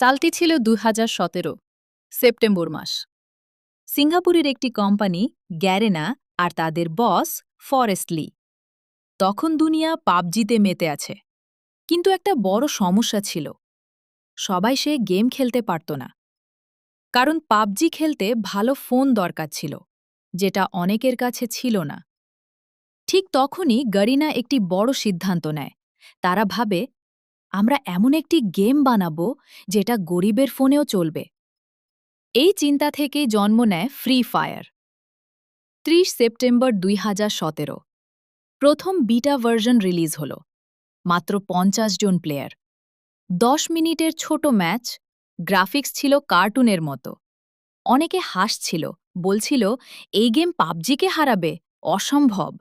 সালটি ছিল ২০১৭ সেপ্টেম্বর মাস। সিঙ্গাপুরের একটি কোম্পানি গ্যারেনা আর তাদের বস ফরেস্ট লি। তখন দুনিয়া পাবজিতে মেতে আছে। কিন্তু একটা বড় সমস্যা ছিল, সবাই সে গেম খেলতে পারত না। কারণ পাবজি খেলতে ভালো ফোন দরকার ছিল, যেটা অনেকের কাছে ছিল না। ঠিক তখনই গরিনা একটি বড় সিদ্ধান্ত নেয়। তারা ভাবে, আমরা এমন একটি গেম বানাবো যেটা গরিবের ফোনেও চলবে। এই চিন্তা থেকেই জন্ম নেয় ফ্রি ফায়ার। ৩০ সেপ্টেম্বর ২০১৭ প্রথম বিটা ভার্সন রিলিজ হল। মাত্র ৫০ জন প্লেয়ার, ১০ মিনিটের ছোট ম্যাচ, গ্রাফিক্স ছিল কার্টুনের মতো। অনেকে হাসছিল, বলছিল এই গেম পাবজিকে হারাবে, অসম্ভব।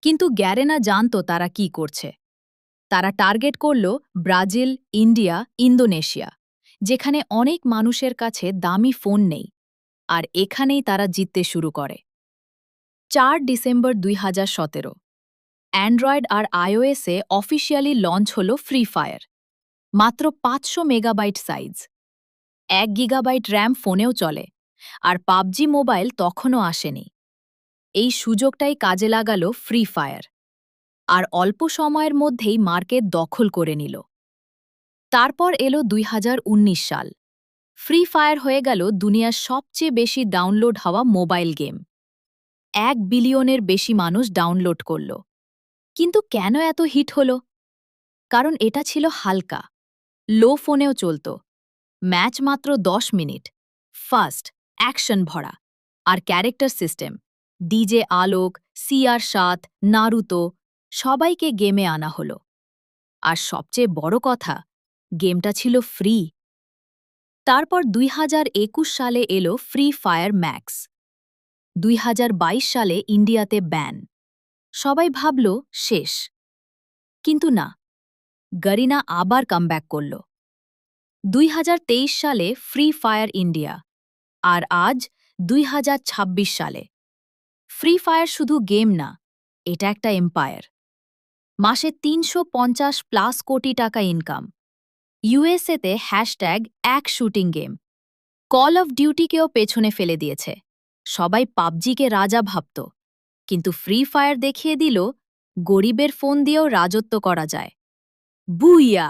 কিন্তু গ্যারেনা জানত তারা কি করছে। তারা টার্গেট করল ব্রাজিল, ইন্ডিয়া, ইন্দোনেশিয়া, যেখানে অনেক মানুষের কাছে দামি ফোন নেই। আর এখানেই তারা জিততে শুরু করে। ৪ ডিসেম্বর ২০১৭ অ্যান্ড্রয়েড আর আইওএসে অফিসিয়ালি লঞ্চ হল ফ্রি ফায়ার। মাত্র ৫০০ মেগাবাইট সাইজ, ১ গিগাবাইট র্যাম ফোনেও চলে। আর পাবজি মোবাইল তখনও আসেনি। এই সুযোগটাই কাজে লাগালো ফ্রি ফায়ার, আর অল্প সময়ের মধ্যেই মার্কেট দখল করে নিল। তারপর এলো ২০১৯ সাল। ফ্রি ফায়ার হয়ে গেল দুনিয়ার সবচেয়ে বেশি ডাউনলোড হওয়া মোবাইল গেম। ১ বিলিয়নের বেশি মানুষ ডাউনলোড করল। কিন্তু কেন এত হিট হল? কারণ এটা ছিল হালকা, লো ফোনেও চলত, ম্যাচ মাত্র ১০ মিনিট, ফাস্ট, অ্যাকশন ভরা, আর ক্যারেক্টার সিস্টেম, ডিজে আলোক, CR7, নারুতো, সবাইকে গেমে আনা হলো। আর সবচেয়ে বড় কথা, গেমটা ছিল ফ্রি। তারপর ২০২১ সালে এলো ফ্রি ফায়ার ম্যাক্স। ২০২২ সালে ইন্ডিয়াতে ব্যান। সবাই ভাবল শেষ। কিন্তু না, গরিনা আবার কামব্যাক করল। ২০২৩ সালে ফ্রি ফায়ার ইন্ডিয়া, আর আজ ২০২৬ সালে। ফ্রি ফায়ার শুধু গেম না, এটা একটা এম্পায়ার। মাসে ৩৫০+ কোটি টাকা ইনকাম। ইউএসএতে হ্যাশট্যাগ এক শুটিং গেম। কল অফ ডিউটিকেও পেছনে ফেলে দিয়েছে। সবাই পাবজিকে রাজা ভাবত, কিন্তু ফ্রি ফায়ার দেখিয়ে দিল গরিবের ফোন দিয়েও রাজত্ব করা যায়। বুইয়া!